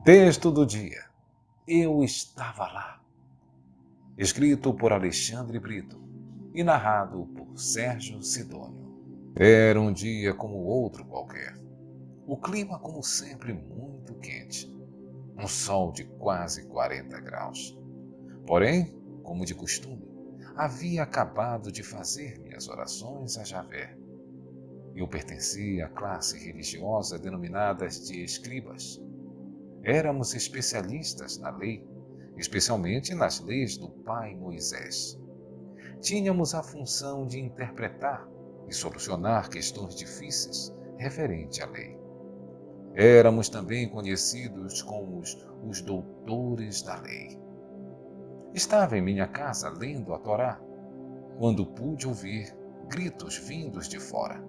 Texto do dia. Eu estava lá. Escrito por Alexandre Brito e narrado por Sérgio Sidônio. Era um dia como outro qualquer. O clima, como sempre, muito quente. Um sol de quase 40 graus. Porém, como de costume, havia acabado de fazer minhas orações a Javé. Eu pertencia à classe religiosa denominada de escribas. Éramos especialistas na lei, especialmente nas leis do pai Moisés. Tínhamos a função de interpretar e solucionar questões difíceis referente à lei. Éramos também conhecidos como os doutores da lei. Estava em minha casa lendo a Torá, quando pude ouvir gritos vindos de fora.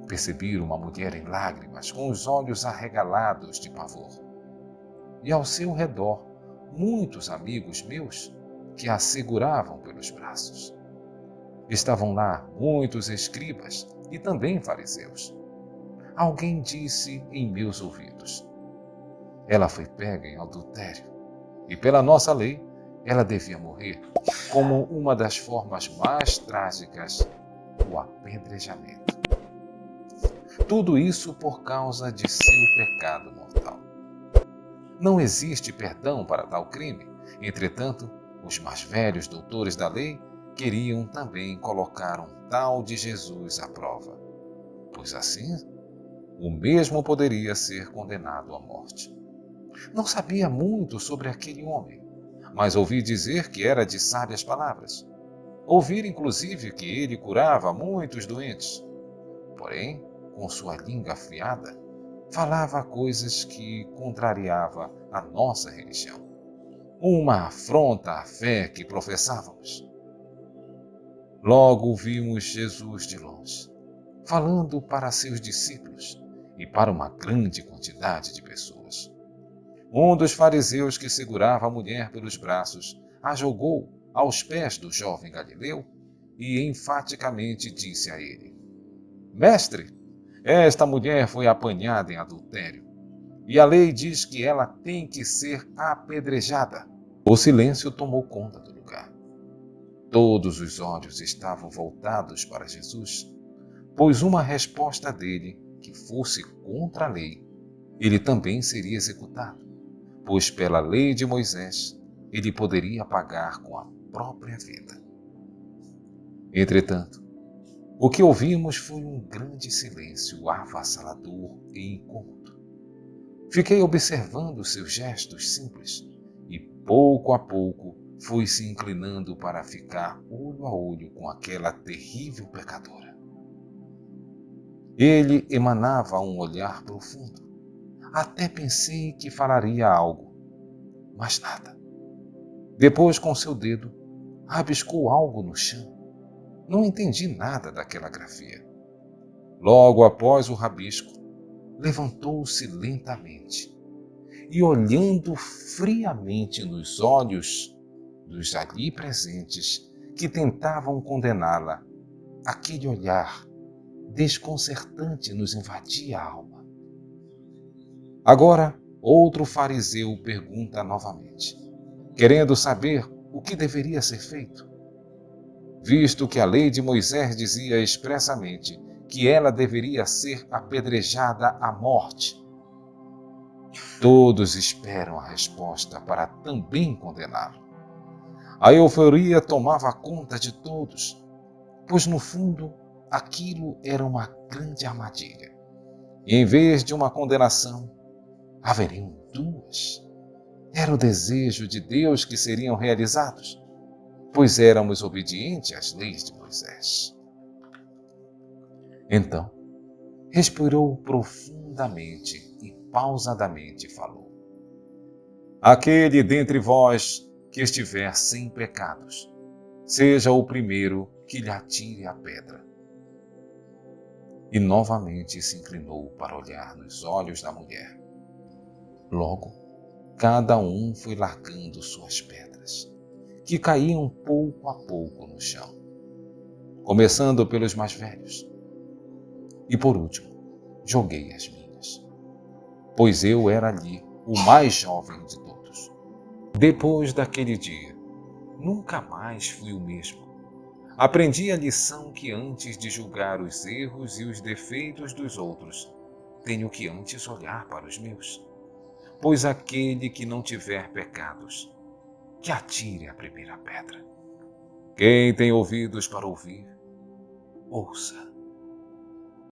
Percebi uma mulher em lágrimas, com os olhos arregalados de pavor. E ao seu redor, muitos amigos meus que a seguravam pelos braços. Estavam lá muitos escribas e também fariseus. Alguém disse em meus ouvidos: ela foi pega em adultério e, pela nossa lei, ela devia morrer como uma das formas mais trágicas, o apedrejamento. Tudo isso por causa de seu pecado mortal. Não existe perdão para tal crime. Entretanto, os mais velhos doutores da lei queriam também colocar um tal de Jesus à prova, pois assim o mesmo poderia ser condenado à morte. Não sabia muito sobre aquele homem, mas ouvi dizer que era de sábias palavras. Ouvi inclusive que ele curava muitos doentes. Porém, com sua língua afiada, falava coisas que contrariava a nossa religião. Uma afronta à fé que professávamos. Logo vimos Jesus de longe, falando para seus discípulos e para uma grande quantidade de pessoas. Um dos fariseus que segurava a mulher pelos braços a jogou aos pés do jovem Galileu e enfaticamente disse a ele: Mestre, esta mulher foi apanhada em adultério e a lei diz que ela tem que ser apedrejada. O silêncio tomou conta do lugar. Todos os olhos estavam voltados para Jesus, pois uma resposta dele, que fosse contra a lei, ele também seria executado, pois pela lei de Moisés ele poderia pagar com a própria vida. Entretanto, o que ouvimos foi um grande silêncio avassalador e incômodo. Fiquei observando seus gestos simples e, pouco a pouco, fui se inclinando para ficar olho a olho com aquela terrível pecadora. Ele emanava um olhar profundo. Até pensei que falaria algo, mas nada. Depois, com seu dedo, rabiscou algo no chão. Não entendi nada daquela grafia. Logo após o rabisco, levantou-se lentamente e, olhando friamente nos olhos dos ali presentes que tentavam condená-la, aquele olhar desconcertante nos invadia a alma. Agora, outro fariseu pergunta novamente, querendo saber o que deveria ser feito, visto que a lei de Moisés dizia expressamente que ela deveria ser apedrejada à morte. Todos esperam a resposta para também condená-lo. A euforia tomava conta de todos, pois no fundo aquilo era uma grande armadilha. E em vez de uma condenação, haveriam duas. Era o desejo de Deus que seriam realizados, pois éramos obedientes às leis de Moisés. Então, respirou profundamente e pausadamente falou: aquele dentre vós que estiver sem pecados, seja o primeiro que lhe atire a pedra. E novamente se inclinou para olhar nos olhos da mulher. Logo, cada um foi largando suas pedras, que caíam pouco a pouco no chão, começando pelos mais velhos. E por último, joguei as minhas, pois eu era ali o mais jovem de todos. Depois daquele dia, nunca mais fui o mesmo. Aprendi a lição que antes de julgar os erros e os defeitos dos outros, tenho que antes olhar para os meus. Pois aquele que não tiver pecados, que atire a primeira pedra. Quem tem ouvidos para ouvir, ouça.